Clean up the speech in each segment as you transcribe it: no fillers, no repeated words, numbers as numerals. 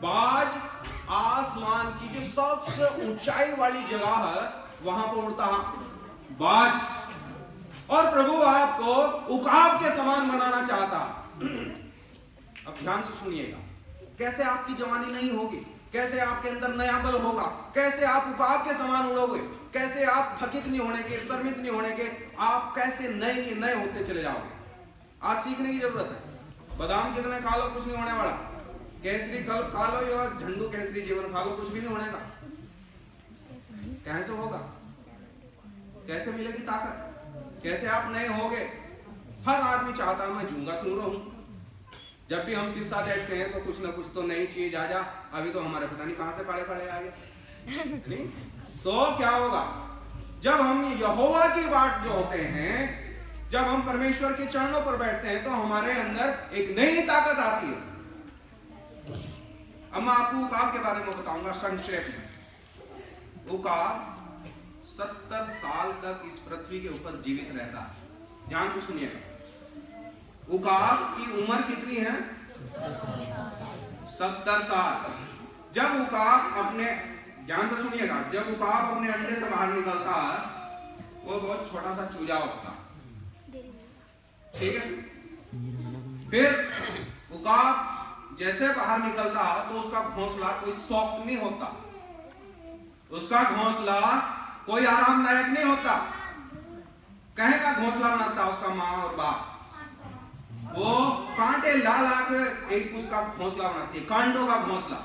बाज आसमान की जो सबसे ऊंचाई वाली जगह है वहां पर उड़ता है बाज। और प्रभु आपको उकाब के समान बनाना चाहता। अब ध्यान से सुनिएगा, कैसे आपकी जवानी नहीं होगी, कैसे आपके अंदर नया बल होगा, कैसे आप उकाब के समान उड़ोगे, कैसे आप थकित नहीं होने के, शर्मित नहीं होने के, आप कैसे नए के नए होते चले जाओगे। आज सीखने की जरूरत है। बादाम कितने खा लो कुछ नहीं होने वाला, केसरी कल खा लो या झंडू केसरी जीवन खा लो, कुछ भी नहीं होने का। कैसे होगा, कैसे मिलेगी ताकत, कैसे आप नए होगे। हर आदमी चाहता है मैं जूंगा क्यों रहूं। जब भी हम शीशा देखते हैं तो कुछ ना कुछ तो नई चीज आ जा। अभी तो हमारे पता नहीं कहां से खड़े खड़े आ गए नहीं। तो क्या होगा जब हम यहोवा की बात जो होते हैं, जब हम परमेश्वर के चरणों पर बैठते हैं तो हमारे अंदर एक नई ताकत आती है। अब मैं आपको उकाब के बारे में बताऊंगा संक्षेप में। उकाब 70 साल तक इस पृथ्वी के ऊपर जीवित रहता है। ध्यान से सुनिएगा, उकाब की उम्र कितनी है? 70 साल। जब उकाब अपने, ध्यान से सुनिएगा, जब उकाब अपने अंडे से बाहर निकलता है वो बहुत छोटा सा चूजा होता है, ठीक है। फिर उकाब जैसे बाहर निकलता है तो उसका घोंसला कोई सॉफ्ट नहीं होता, उसका घोंसला कोई आरामदायक नहीं होता। कहे का घोंसला बनाता उसका माँ और बाप, वो कांटे ला ला के एक उसका घोंसला बनाती है, कांटों का घोंसला।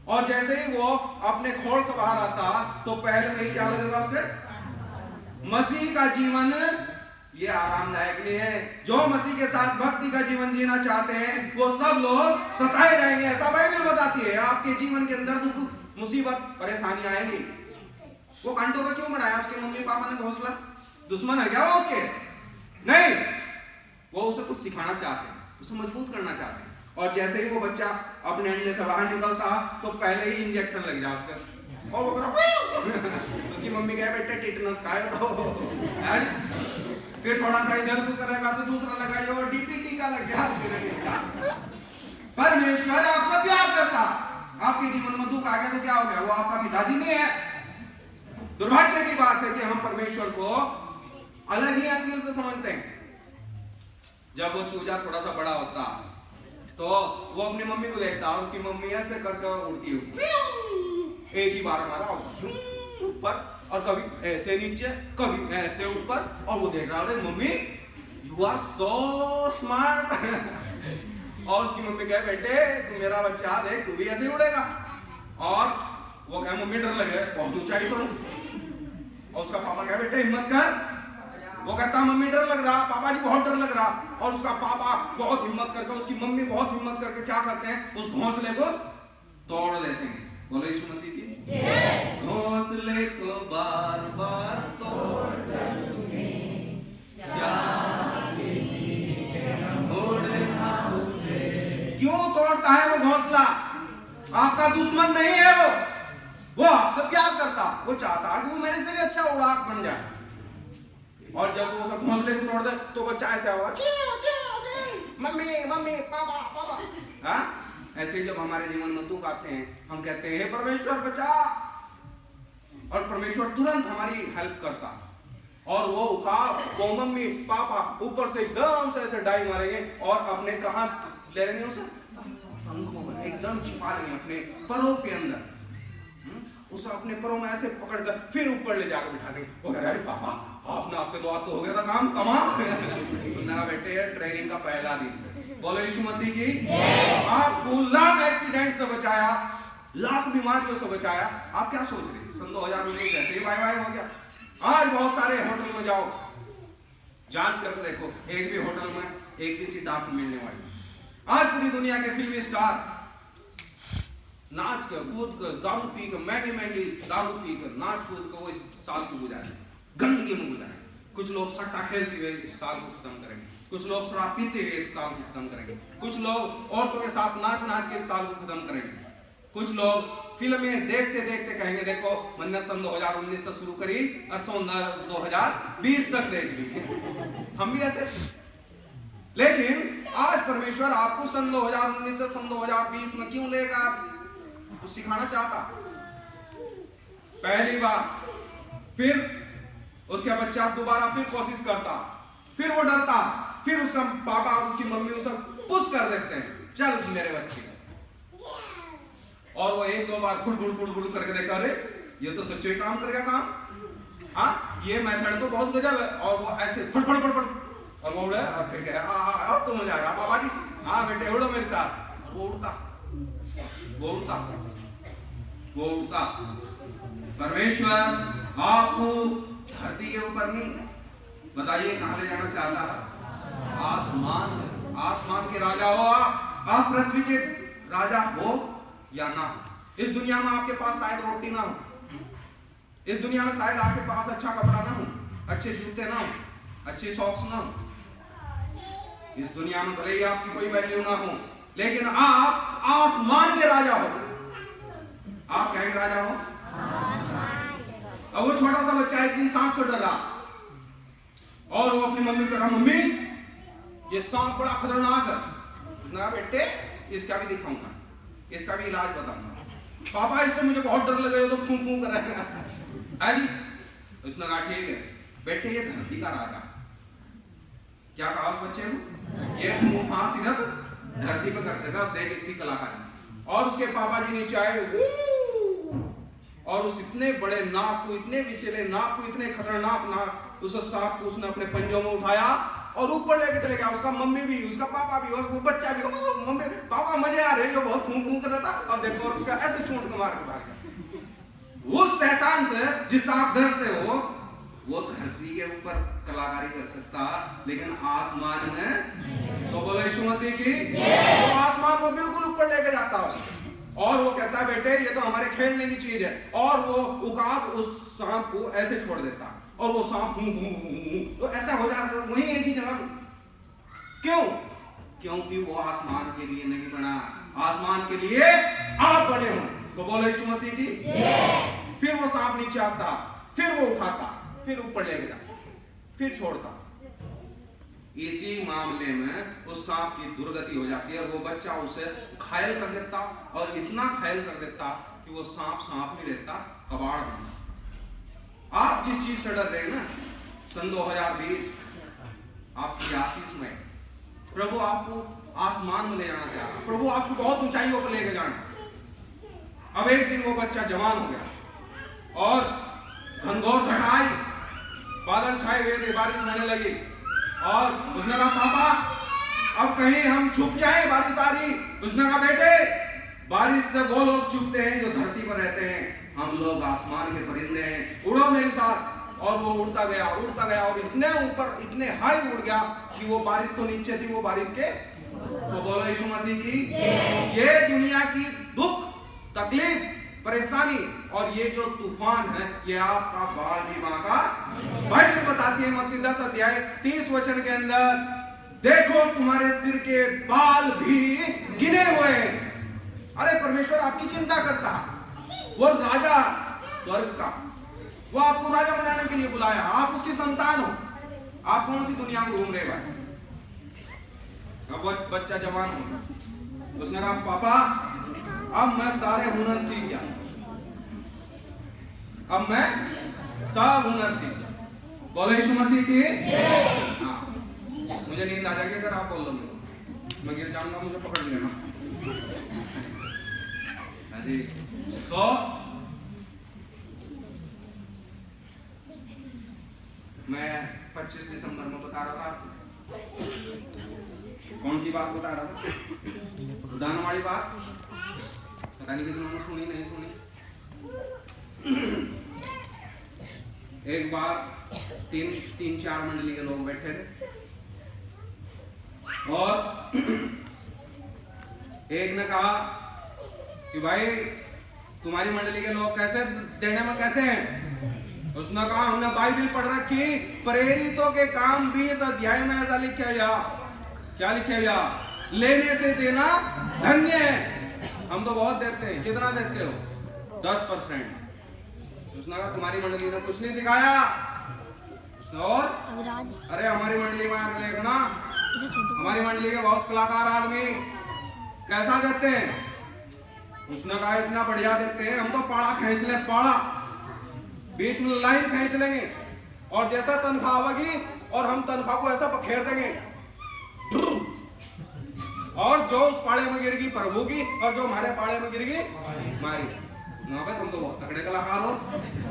और जैसे ही वो अपने खोल से बाहर आता तो पहले में क्या लगेगा उसके? मसीह का जीवन ये आरामदायक नहीं है। जो मसीह के साथ भक्ति का जीवन जीना चाहते हैं वो सब लोग सताए रहेंगे, ऐसा बाइबल बताती है। आपके जीवन के अंदर दुख, मुसीबत, परेशानी आएगी। वो कांटों का क्यों बनाया उसके मम्मी पापा ने घोंसला? दुश्मन है क्या वो उसके? नहीं, वो उसे कुछ सिखाना चाहते हैं, उसे मजबूत करना चाहते हैं। और जैसे ही वो बच्चा अपने अंडे से बाहर निकलता तो पहले ही इंजेक्शन लग जाए उसके, और वो उसकी मम्मी कहे बेटे टिटनस खाए तो फिर थोड़ा सा इधर को करेगा तो दूसरा लगाइए और डीपीटी का लग गया। परमेश्वर आपसे प्यार करता। आपके जीवन में दुख आ गया तो क्या हो गया? वो आपका पिताजी नहीं है। दुर्भाग्य की बात है कि हम परमेश्वर को अलग ही अंदर से समझते हैं। जब वो चूजा थोड़ा सा बड़ा होता तो वो अपनी मम्मी को देखता और उसकी मम्मी ऐसे करके उड़ती हुई एक ही बार मारा ऊपर और कभी ऐसे नीचे कभी ऐसे ऊपर, और वो देख रहा है mummy you are so smart. और उसकी मम्मी कहे बेटे तू मेरा बच्चा देख, तू भी ऐसे ही उड़ेगा। और वो कहे मम्मी डर लगे बहुत ऊंचाई पर। और उसका पापा कहे बेटे हिम्मत कर। वो कहता मम्मी डर लग रहा, पापा जी बहुत डर लग रहा। और उसका पापा बहुत हिम्मत करके, उसकी मम्मी बहुत हिम्मत करके क्या करते हैं? उस घोंसले को तोड़ देते हैं। बोलो यीशु मसीह की जय। घोंसले को बार बार तोड़कर उसमें जाके उड़ना उससे। क्यों तोड़ता है वो घोंसला? आपका दुश्मन नहीं है वो आपसे प्यार करता। वो चाहता है कि वो मेरे से भी अच्छा उड़ाक बन जाए। और जब वो घोंसले को तोड़ दे तो बच्चा ऐसा होगा मम्मी मम्मी पापा पापा। हाँ, ऐसे जब हमारे जीवन में दुख आते हैं हम कहते हैं परमेश्वर बचा, और परमेश्वर तुरंत हमारी हेल्प करता। और वो उकाब वो मम्मी पापा ऊपर से एकदम से ऐसे डाई मारेंगे और अपने कहां ले लेंगे उसे? पंखों में एकदम छिपा लेंगे अपने परों के अंदर। उसे अपने परों में ऐसे पकड़कर फिर ऊपर ले जाकर बिठा देंगे। वो कह रहे अरे पापा आपने आपके तो हो गया था काम तमाम। ना बेटे ट्रेनिंग का पहला दिन। बोलो यीशु मसीह की जय। आपको लाख एक्सीडेंट से बचाया, लाख बीमारियों से बचाया। आप क्या सोच रहे? सन 2019 ऐसे ही बाय हो गया। आज बहुत सारे होटल में जाओ, जांच करके देखो, एक भी होटल में एक भी सीट आपको मिलने वाली। आज पूरी दुनिया के फिल्मी स्टार नाच कर कूद कर दारू पी कर महंगी महंगी दारू पी कर नाच कूद कर वो इस साल को गुजारे, गंदगी में गुजारे। कुछ लोग सट्टा खेलते हुए इस साल को खत्म करेंगे, कुछ लोग शराब पीते हुए इस साल को खत्म करेंगे, कुछ लोग औरतों के साथ नाच नाच के इस साल को खत्म करेंगे, कुछ लोग फिल्में देखते देखते कहेंगे देखो मैंने सन 2019 से शुरू करी और सन 2020 तक देख ली। हम भी ऐसे लेकिन आज परमेश्वर आपको सन 2019 से सन 2020 में क्यों लेगा, कुछ सिखाना चाहता। पहली बार, फिर उसके बच्चा दोबारा फिर कोशिश करता, फिर वो डरता, फिर उसका पापा और उसकी मम्मी उसे पुश कर देते हैं, चल मेरे बच्चे। और वो एक दो बार फुड़ करके देखा, अरे ये तो सच्चे काम करेगा काम, हाँ ये मेथड तो बहुत गजब है। और वो ऐसे फड़ और वो उड़ा और फिर गया, अब तो मजा आएगा पापा जी, हाँ बेटे उड़ो मेरे साथ। वो उड़ता। परमेश्वर आपको धरती के ऊपर नहीं, बताइए कहां ले जाना चाहता है? आसमान के राजा हो आप पृथ्वी के राजा हो या ना। इस दुनिया में आपके पास शायद रोटी ना हो, इस दुनिया में शायद आपके पास अच्छा कपड़ा ना हो, अच्छे जूते ना हो, अच्छे सॉक्स ना हो, इस दुनिया में भले ही आपकी कोई वैल्यू ना हो, लेकिन आप आसमान के राजा हो। आप क्या के राजा हो? अब वो छोटा सा बच्चा एक दिन सांप से डरा और वो अपनी मम्मी को कहा, मम्मी ये सांप बड़ा खतरनाक है ना बेटे, इसका भी दिखाऊंगा, इसका भी इलाज बताऊंगा। पापा इससे मुझे बहुत डर लगे, तो फूं फूं कर रहे हैं जी। उसने कहा ठीक है बेटे, ये धरती का राजा। क्या कहा उस बच्चे को? ये मुंह फांस सिर्फ धरती पे कर सका, देख इसकी कलाकारी। और उसके पापा जी नीचे आए और उस इतने बड़े नाक को, इतने विषैले नाक को, इतने खतरनाक नाक, उस सांप को उसने अपने पंजों में उठाया और ऊपर लेके चले गया। उसका मम्मी भी, उसका पापा भी और वो बच्चा भी, मम्मी पापा मजे आ रहे, बहुत फूं फूं कर रहा था। और देखो और उसका ऐसे चोट मार के मार गया। उस शैतान से जिससे आप डरते हो, वो धरती के ऊपर कलाकारी कर सकता, लेकिन आसमान में तो बोलो यीशु मसीह की, वो आसमान को बिल्कुल ऊपर लेके जाता है। और वो कहता है बेटे ये तो हमारे खेलने की चीज है। और वो उकाब उस सांप को ऐसे छोड़ देता और वो सांप तो ऐसा हो जाता वहीं एक ही जगह। क्यों? क्योंकि वो आसमान के लिए नहीं बना, आसमान के लिए आप बने हो। तो बोलो यीशु मसीह की। फिर वो सांप नीचे आता, फिर वो उठाता, फिर ऊपर ले गया, फिर छोड़ता। इसी मामले में उस सांप की दुर्गति हो जाती है और वो बच्चा उसे घायल कर देता, और इतना घायल कर देता कि वो सांप नहीं रहता, कबाड़ बनता। आप जिस चीज से डर रहे हैं ना, सन 2020 आपकी आशीष में प्रभु आपको आसमान में ले जाना चाहता, प्रभु आपको बहुत ऊंचाइयों पर लेके जाना। अब एक दिन वो बच्चा जवान हो गया और घनघोर घटा आई, बादल छाए हुए थे, बारिश होने लगी और उसने कहा पापा अब कहीं हम छुप जाएं, बारिश आ रही। उसने कहा बेटे बारिश से वो लोग छुपते हैं जो धरती पर रहते हैं, हम लोग आसमान के परिंदे हैं, उड़ो मेरे साथ। और वो उड़ता गया और इतने ऊपर, इतने हाई उड़ गया कि वो बारिश तो नीचे थी, वो बारिश के। तो बोलो यीशु मसीह की। ये दुनिया की दुख, तकलीफ, परेशानी और ये जो तूफान है, ये आपका बाल बीमा का बाइबल बताती है मत्ती 10 अध्याय 30 वचन के अंदर, देखो तुम्हारे सिर के बाल भी गिने हुए हैं। अरे परमेश्वर आपकी चिंता करता है, वो राजा स्वर्ग का, वो आपको राजा बनाने के लिए बुलाया, आप उसकी संतान हो। आप कौन सी दुनिया में घूम रहे भाई? अब वो बच्चा जवान हो, उसने कहा पापा अब मैं सारे हुनर सीख गया, अब मैं सब हुनर सीख गया। बोलो यीशु मसीह की। हाँ, मुझे नींद आ जाएगी अगर आप बोल दोगे, मैं गिर जाऊंगा, मुझे पकड़ लेना। हाँ जी, तो मैं 25 दिसंबर में बता रहा था, कौन सी बात बता रहा था? दान वाली बात, पता नहीं कितनों ने सुनी नहीं सुनी। एक बार तीन चार मंडली के लोग बैठे थे और एक ने कहा कि भाई तुम्हारी मंडली के लोग कैसे देने में कैसे हैं? उसने कहा हमने बाइबल पढ़ रखी, प्रेरितों के काम 20 अध्याय में ऐसा लिखा गया। क्या लिखा गया? लेने से देना धन्य है। हम तो बहुत देते हैं, कितना देते हो? 10%। उसने कहा तुम्हारी मंडली ने कुछ नहीं सिखाया। और अरे हमारी मंडली में आकर देखना, हमारी मंडली के बहुत कलाकार आदमी कैसा देते हैं, उसने कहा इतना बढ़िया देते हैं, हम तो पाड़ा खींच ले, पाड़ा बीच में लाइन खींच लेंगे और जैसा तनख्वाह आवेगी और हम तनख्वाह को ऐसा पखेड़ देंगे और जो उस पाड़े में गिरगी प्रभु की और जो हमारे पाड़े में गिरगी हमारी। ना भाई तुम तो बहुत तगड़े कलाकार हो,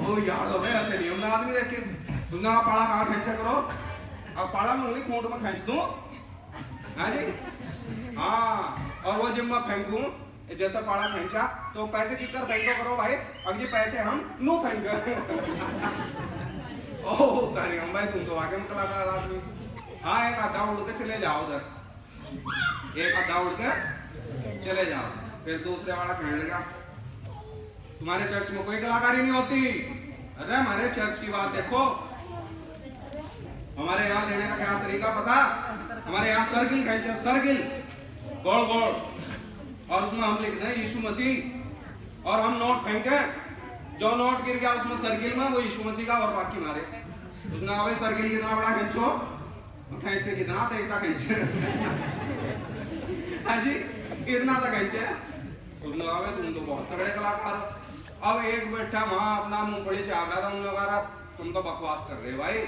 ओ यार हो भाई ऐसे नहीं हमने आदमी देख के तुमने कहा पाड़ा कहाँ खींचा करो, अब पाड़ा में उंगली खूंट में खींच दूं, हाँ जी हाँ, और वो जिम में फेंकूं जैसा पाड़ा खींचा तो पैसे किकर फेंको करो भाई, अब ये पैसे हम नो फेंक ओह तारी हम भाई तुम तो आगे में कलाकार आदमी। हाँ एक आधा उड़ के चले जाओ उधर, एक आधा उड़ के चले जाओ, फिर दूसरे वाला कहने लगा तुम्हारे चर्च में कोई कलाकारी नहीं होती। अरे हमारे चर्च की बात देखो, हमारे यहाँ देने का क्या तरीका पता, हमारे यहाँ सर्किल खींचे, सर्किल गोल गोल और उसमें हम लिख दें यीशु मसीह और हम नोट फेंके, जो नोट गिर गया उसमें सर्किल में वो यीशु मसीह का और बाकी मारे। उसने कहा भाई सर्किल कितना बड़ा खींचो, खींच के कितना तो ऐसा खींचे हाँ जी इतना सा खींचे। उसने कहा भाई तुम तो बहुत तगड़े कलाकार हो। अब एक बैठा वहां अपना मूंगफली चाग रहा था, उन लोग तुम तो बकवास कर रहे हो भाई,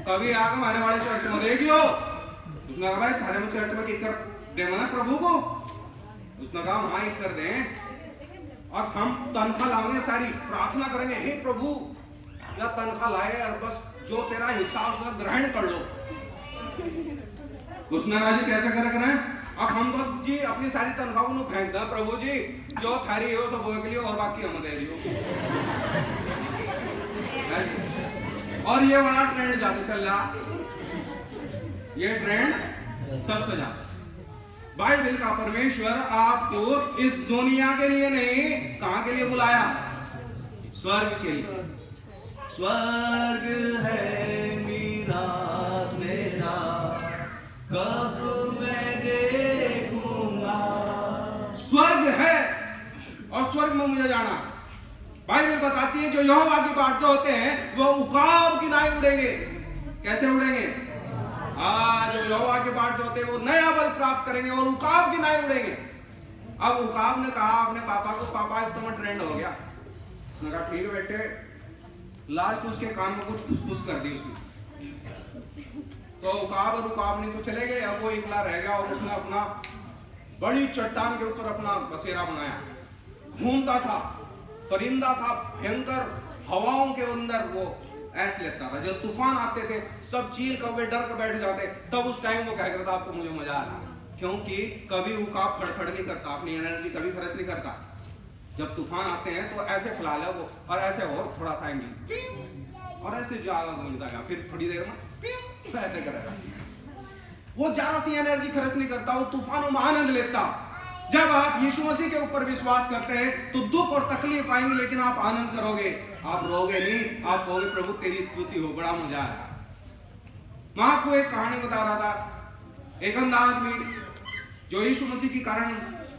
कभी आके हमारे वाले चर्च में देगी हो। उसने कहा भाई थारे में चर्च में किक कर देना प्रभु को, उसने कहा हाँ एक कर दें और हम तनख्वाह लाएंगे, सारी प्रार्थना करेंगे हे प्रभु या तनख्वाह लाए और बस जो तेरा हिस्सा उसने ग्रहण कर लो। उसने कहा जी कैसे करें, अब हम तो जी अपनी सारी तनख्वाह को फेंक दें प्रभु जी, जो थारी हो सब के लिए और बाकी हम दे दियो। और ये वाला ट्रेंड ज्यादा चल रहा, ये ट्रेंड सबसे ज्यादा। बाइबल का परमेश्वर आपको इस दुनिया के लिए नहीं, कहां के लिए बुलाया, स्वर्ग के लिए। स्वर्ग है मीरास मेरा कब मैं देखूंगा, स्वर्ग है और स्वर्ग में मुझे जाना। बाइबल बताती है जो यहोवा की बाट जो होते हैं वो उकाब की नाई उड़ेंगे। कैसे उड़ेंगे, जो यहोवा के बाट जो होते हैं वो नया बल प्राप्त करेंगे और उकाब की नाई उड़ेंगे। अब उकाब ने कहा अपने पापा को, पापा अब तो ट्रेंड हो गया। उसने कहा ठीक है बेटे, लास्ट उसके कान में कुछ फुसफुस कर दी उसने, तो उकाब और उकाबनी तो चले गए, अब वो इकला रह गया और उसने अपना बड़ी चट्टान के ऊपर अपना बसेरा बनाया। घूमता था, परिंदा था, भयंकर हवाओं के अंदर वो ऐसे लेता था, जब तूफान आते थे सब चील कौवे डर के बैठ जाते, तब उस टाइम वो कह करता अब तो मुझे मजा आ रहा, क्योंकि कभी उकाब फड़फड़ नहीं करता, अपनी एनर्जी कभी खर्च नहीं करता। जब तूफान आते हैं तो ऐसे फैला ले वो और ऐसे और थोड़ा सा और ऐसे ज्यादा घूमता गया, फिर थोड़ी देर में ऐसे करेगा। वो ज्यादा सी एनर्जी खर्च नहीं करता, वो तूफानों में आनंद लेता। जब आप यीशु मसीह के ऊपर विश्वास करते हैं तो दुख और तकलीफ आएंगे, लेकिन आप आनंद करोगे, आप रोगे नहीं, आप कहोगे प्रभु तेरी स्तुति हो, बड़ा मजा आया। मैं आपको एक कहानी बता रहा था, एक अंधा आदमी जो यीशु मसीह के कारण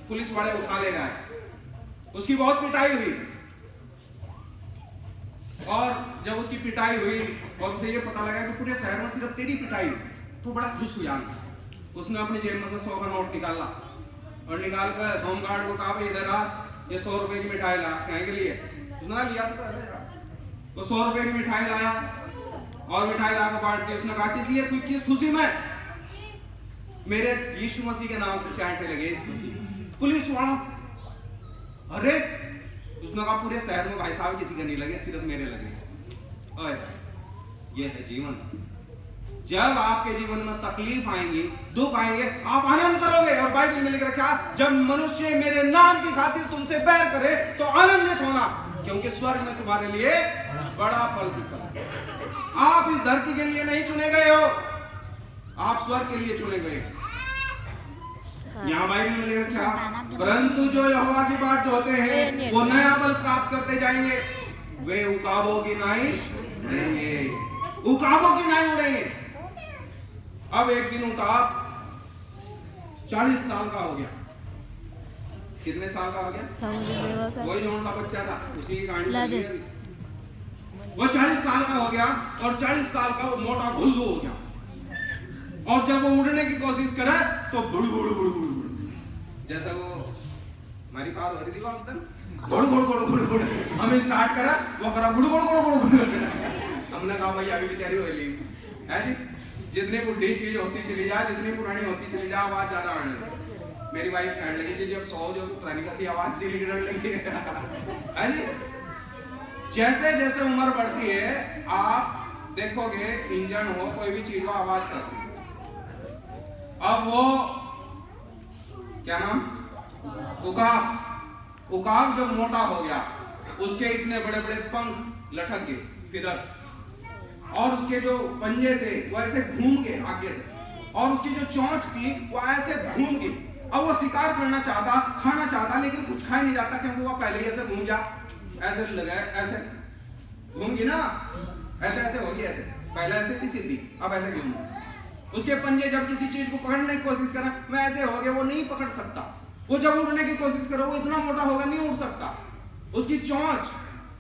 पुलिस वाले उठा ले गए, उसकी बहुत पिटाई हुई और जब उसकी पिटाई हुई और उसे ये पता लगा कि पूरे शहर में सिर्फ तेरी पिटाई, तो बड़ा खुश हुआ। उसने अपनी जेब में से 100 का नोट निकाला और निकाल कर होमगार्ड को कहा इधर आ, ये 100 रुपए की मिठाई ला, कहीं के लिए। उसने लिया तो पहले वो 100 रुपए की मिठाई लाया और मिठाई लाकर बांट दी। उसने कहा किस लिए, किस खुशी में, मेरे यीशु मसीह के नाम से चांटे लगे इस खुशी। पुलिस वाला अरे, उसने कहा पूरे शहर में भाई साहब किसी का नहीं लगे, सिर्फ मेरे लगे। ओए ये है जीवन। जब आपके जीवन में तकलीफ आएंगी, दुख आएंगे, आप आनंद करोगे। और बाइबल में लिख रखा जब मनुष्य मेरे नाम की खातिर तुमसे बैर करे तो आनंदित होना, क्योंकि स्वर्ग में तुम्हारे लिए बड़ा फल की फल। आप इस धरती के लिए नहीं चुने गए हो, आप स्वर्ग के लिए चुने गए। यहाँ बाइबल में लिख रखा परंतु जो यहोवा की बाट जो होते हैं वो नया बल प्राप्त करते जाएंगे, वे उकाबों की नाई उड़ेंगे, उकाबों की नाई उड़ेंगे। अब एक दिन उकाब 40 साल का हो गया। कितने साल का हो गया, वही जो सा बच्चा था उसी की कहानी सुनी है। वो 40 साल का हो गया और 40 साल का वो मोटा घुल्लू हो गया। और जब वो उड़ने की कोशिश करे तो बुड़ बुड़ बुड़ बुड़ बुड़, जैसा वो हमारी पार हो रही थी वहां तक, गुड़ गुड़ गुड़ गुड़ गुड़ हमें स्टार्ट करा, वो करा गुड़ गुड़ गुड़ गुड़ गुड़। हमने कहा भाई अभी बेचारी हो ली है जी, जितनी बुढ़ी चीज होती चली जाए, जितनी पुरानी होती चली जाए, आवाज ज्यादा आने लगी। मेरी वाइफ कहने लगी जी जब सो जो पता नहीं कैसी आवाज सी निकलने लगी है जी। जैसे जैसे उम्र बढ़ती है आप देखोगे इंजन हो कोई भी चीज हो आवाज करती है। अब वो क्या नाम उकाब जब मोटा हो गया, उसके इतने बड़े बड़े पंख लटक गए फिदर्स, और उसके जो पंजे थे वो ऐसे घूम गए आगे से, और उसकी जो चोंच थी वो ऐसे घूम गई। अब वो शिकार करना चाहता, खाना चाहता, लेकिन कुछ खा नहीं जाता क्योंकि वो पहले ही ऐसे घूम जा, ऐसे लगा ऐसे घूम गई ना, ऐसे ऐसे होगी, ऐसे पहले ऐसे थी सीधी, अब ऐसे घूम। उसके पंजे जब किसी चीज को पकड़ने की कोशिश करा, मैं ऐसे हो गया, वो नहीं पकड़ सकता। वो जब उड़ने की कोशिश करो वो इतना मोटा होगा, नहीं उड़ सकता। उसकी चोंच,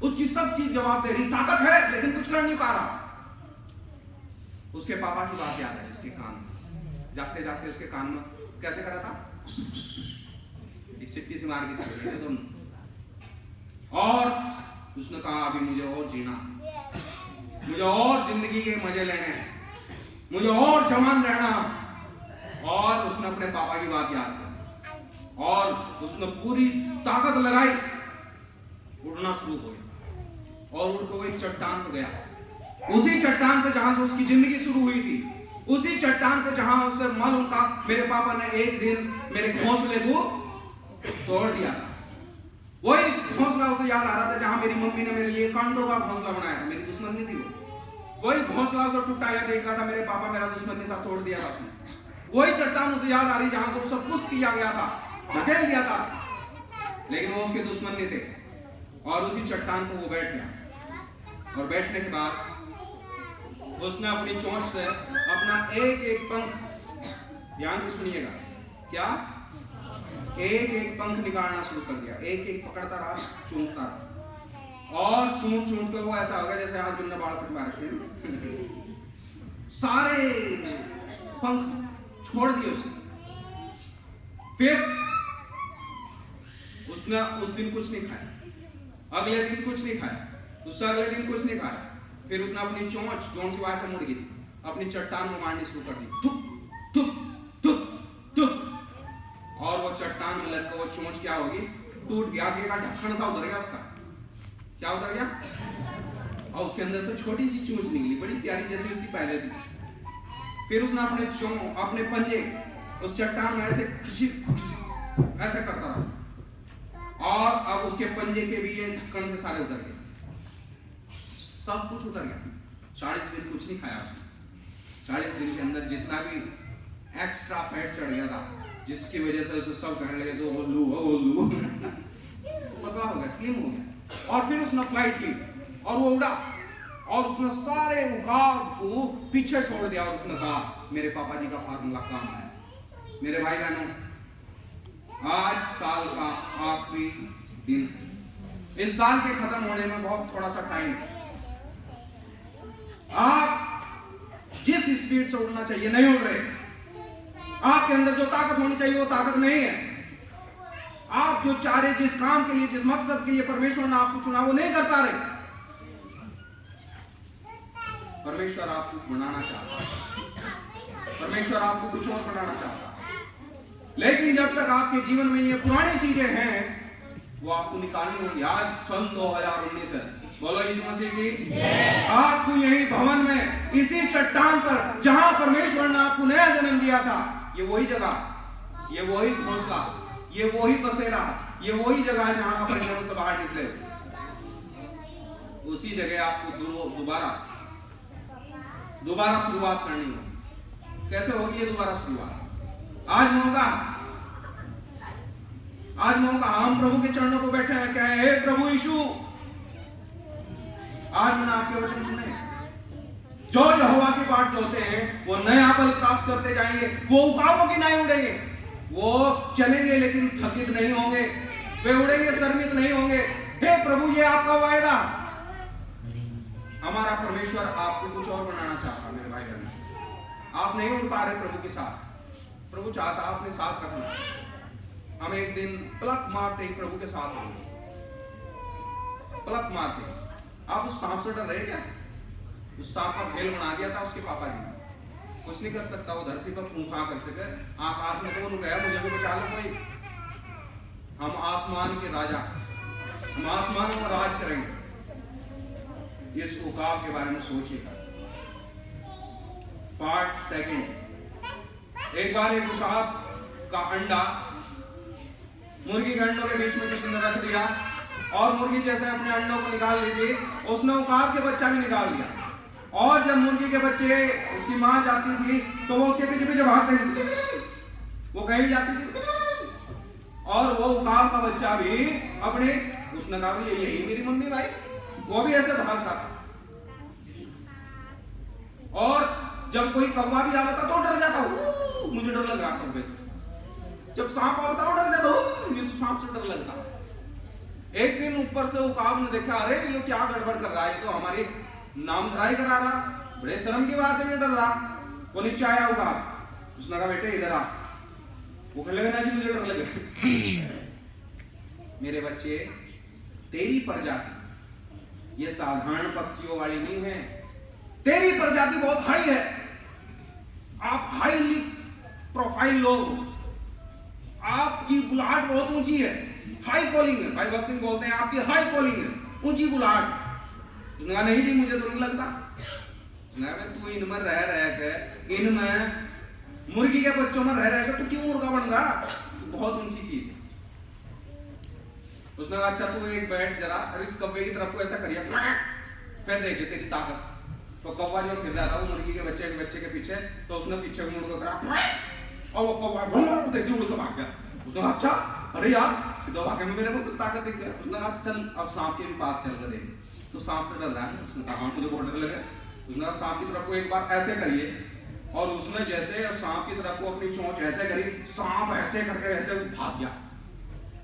उसकी सब चीज जवाब दे रही, ताकत है लेकिन कुछ कर नहीं पा रहा। उसके पापा की बात याद है उसके कान में, जागते जागते उसके कान में कैसे करा था, एक सिट्टी से मार के चले गए तुम। और उसने कहा अभी मुझे और जीना, मुझे और जिंदगी के मजे लेने, मुझे और जवान रहना। और उसने अपने पापा की बात याद की और उसने पूरी ताकत लगाई, उड़ना शुरू हो गया और उड़ के वो एक चट्टान पर गया। उसी चट्टान पे जहां से उसकी जिंदगी शुरू हुई थी, उसी चट्टान पे जहां उससे मालूम था मेरे पापा ने एक दिन मेरे घोंसले को तोड़ दिया। वही घोंसला उसे याद आ रहा था जहां मेरी मम्मी ने मेरे लिए कांटों का घोंसला बनाया था, मेरी दुश्मन नहीं थी वही घोंसला उसे टूटा या देख रहा था, मेरे पापा मेरा दुश्मन नहीं था, तोड़ दिया था उसने। वही चट्टान उसे याद आ रही जहां से उसे पुश किया गया था, धकेल दिया था, लेकिन वो उसके दुश्मन नहीं थे। और उसी चट्टान पर वो बैठ गया और बैठने के बाद उसने अपनी चोंच से अपना एक एक पंख, ध्यान से सुनिएगा, क्या एक एक पंख निकालना शुरू कर दिया। एक एक पकड़ता रहा, चूंटता रहा और चूंट चूंट के वो ऐसा हो गया जैसे आज बंदा बाल कटवा रखे सारे पंख छोड़ दिए उसने। फिर उसने उस दिन कुछ नहीं खाया, अगले दिन कुछ नहीं खाया, उससे अगले दिन कुछ नहीं खाया। फिर उसने अपनी चोंच जोन से वहां से मुड़ गई थी, अपनी चट्टान में मारनी शुरू कर दी, थुक थुक थुक थुक, और वो चट्टान में लग वो चोंच क्या होगी, टूट गया, आगे का ढक्कन सा उतर गया उसका। क्या उतर गया? और उसके अंदर से छोटी सी चोंच निकली, बड़ी प्यारी जैसी उसकी पहले थी। फिर उसने अपने पंजे उस चट्टान में ऐसे ऐसे करता रहा और अब उसके पंजे के भी ये ढक्कन से सारे उतर गए, सब कुछ उतर गया। 40 दिन कुछ नहीं खाया उसने। 40 दिन के अंदर जितना भी एक्स्ट्रा फैट चढ़ गया था, जिसकी वजह से उसे सब कहने लगे तो वो लू पतला हो गया, स्लिम हो गया। और फिर उसने फ्लाइट ली और वो उड़ा और उसने सारे उकाब को पीछे छोड़ दिया और उसने कहा मेरे पापा जी का फार्मूला काम है। मेरे भाई बहनों, आज साल का आखिरी दिन है। इस साल के खत्म होने में बहुत थोड़ा सा टाइम है। आप जिस स्पीड से उड़ना चाहिए नहीं उड़ रहे, आपके अंदर जो ताकत होनी चाहिए वो ताकत नहीं है। आप जो चाह रहे, जिस काम के लिए, जिस मकसद के लिए परमेश्वर ने आपको चुना, वो नहीं कर पा रहे। परमेश्वर आपको बनाना चाहता है, परमेश्वर आपको कुछ और बनाना चाहता है, लेकिन जब तक आपके जीवन में ये पुरानी चीजें हैं वो आपको निकालनी होगी। आज सन 2019 है, बोलो यीशु मसीह की। आपको यही भवन में, इसी चट्टान पर जहां परमेश्वर ने आपको नया जन्म दिया था, ये वही जगह, ये वही घोंसला, ये वही बसेरा, ये वही जगह है जहां आप अंधेरों से बाहर निकले। उसी जगह आपको दोबारा शुरुआत करनी होगी। कैसे होगी ये दोबारा शुरुआत? आज मौका हम प्रभु के चरणों पर बैठे हैं, कहें हे प्रभु यीशु, आज मैंने आपके वचन सुने, जो यहोवा की बाट जोते हैं वो नया बल प्राप्त करते जाएंगे, वो उकाबों की नहीं उड़ेंगे, वो चलेंगे लेकिन थकित नहीं होंगे, वे उड़ेंगे शर्मित नहीं होंगे। हे प्रभु, ये आपका वायदा। हमारा परमेश्वर आपको कुछ और बनाना चाहता है मेरे भाई बहन। आप नहीं उड़ पा रहे प्रभु के साथ, प्रभु चाहता अपने साथ रखना। हम एक दिन पलक मारते ही प्रभु के साथ होंगे, पलक मारते। आप उस सांप से डर रहे क्या? उस सांप का खेल बना दिया था उसके पापा जी, कुछ नहीं कर सकता वो धरती पर फूंफा कर सके। आकाश में तो गया, मुझे भी बचा लो कोई। हम आसमान के राजा, हम आसमान में राज करेंगे। इस उकाब के बारे में सोचिएगा। Part second. एक बार एक उकाब का अंडा मुर्गी के अंडों के बीच में किसी ने रख दिया और मुर्गी जैसे अपने अंडों को निकाल ली थी, उसने उकाब के बच्चा भी निकाल लिया। और जब मुर्गी के बच्चे उसकी मां जाती थी तो वो उसके पीछे पीछे भागते थे, वो कहीं जाती थी और वो उकाब का बच्चा भी अपने, उसने कहा यही मेरी मम्मी भाई, वो भी ऐसे भागता था। और जब कोई कौवा भी आता तो डर जाता, मुझे डर लग रहा था वैसे। जब सांप आता वो डर जाता, ये सांप से डर लगता। एक दिन ऊपर से उकाब ने देखा, अरे ये क्या गड़बड़ कर रहा है, ये तो हमारी नामधराई करा रहा, बड़े शर्म की बात है, ये डर रहा। वो नीचे आया उकाब, उसने कहा बेटे इधर आ। वो कहने लगा ना जी मुझे डर लगे। मेरे बच्चे, तेरी प्रजाति ये साधारण पक्षियों वाली नहीं है, तेरी प्रजाति बहुत हाई है। आप हाईली प्रोफाइल लोग, आपकी बुलाहट बहुत ऊंची है, हाई कॉलिंग है। भाई भगत सिंह बोलते हैं आपकी हाई कॉलिंग है, ऊंची बुलाहट। नहीं जी मुझे तो नहीं लगता। तू इनमें रह के, इनमें मुर्गी के बच्चों में रह के तू क्यों मुर्गा बन रहा? बहुत ऊंची चीज है। उसने कहा अच्छा तू एक बैठ जरा, इस कौवे की तरफ को ऐसा करिए, फिर देखिए तेरी ताकत। तो कौवा जो फिर रहा था वो मुर्गी के बच्चे के पीछे, तो उसने पीछे मुड़ कर करा और वो कौवा जैसे उड़ के भाग गया। उसने कहा अच्छा, अरे यार सीधा भागे में मेरे को ताकत दिख गया। उसने कहा चल अब सांप के पास चल कर देख। तो सांप से डर रहा है, उसने कहा मुझे बहुत डर लगे। उसने कहा सांप की तरफ को एक बार ऐसे करिए, और उसने जैसे सांप की तरफ को अपनी चोंच ऐसे करी, सांप ऐसे करके ऐसे भाग गया।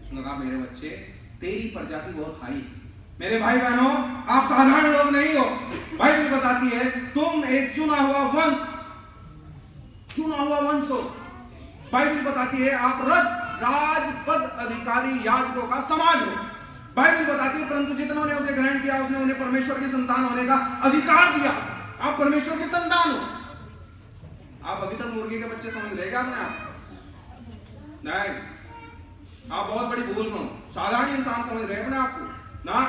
उसने कहा मेरे बच्चे, तेरी प्रजाति बहुत हाई। मेरे भाई बहनों, आप साधारण लोग नहीं हो। बाइबल बताती है तुम एक चुना हुआ वंश हो। बाइबल बताती है आप राजपद अधिकारी याजकों का समाज हो। बाइबल बताती है परंतु जितनों ने उसे ग्रहण किया उसने उन्हें परमेश्वर की संतान होने का अधिकार दिया। आप परमेश्वर की संतान हो। आप अभी तक मुर्गी के बच्चे समझ लेगा अपने आप? नहीं, आप बहुत बड़ी भूल में हो। साधारण इंसान समझ रहे हैं अपने आप को ना।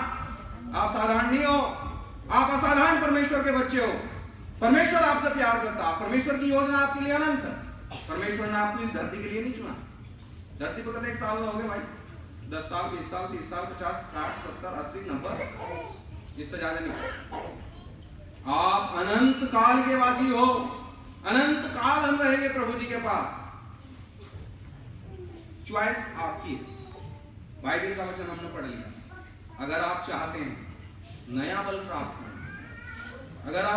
आप साधारण नहीं हो, आप असाधारण परमेश्वर के बच्चे हो। परमेश्वर आपसे प्यार करता। परमेश्वर की योजना आपके लिए अनंत है। परमेश्वर ने आपको इस धरती के लिए नहीं चुना। धरती पर कतई साल हो गए भाई? 10 साल, 20 साल, 30 साल, 50, 60, 70, 80, 90, इससे ज्यादा नहीं। आप अनंत काल के वासी हो। अनंत काल हम रहेंगे प्रभु जी के पास। चॉइस आपकी है। बाइबल का वचन हमने पढ़ लिया। अगर आप चाहते हैं नया बल प्राप्त करना, अगर आप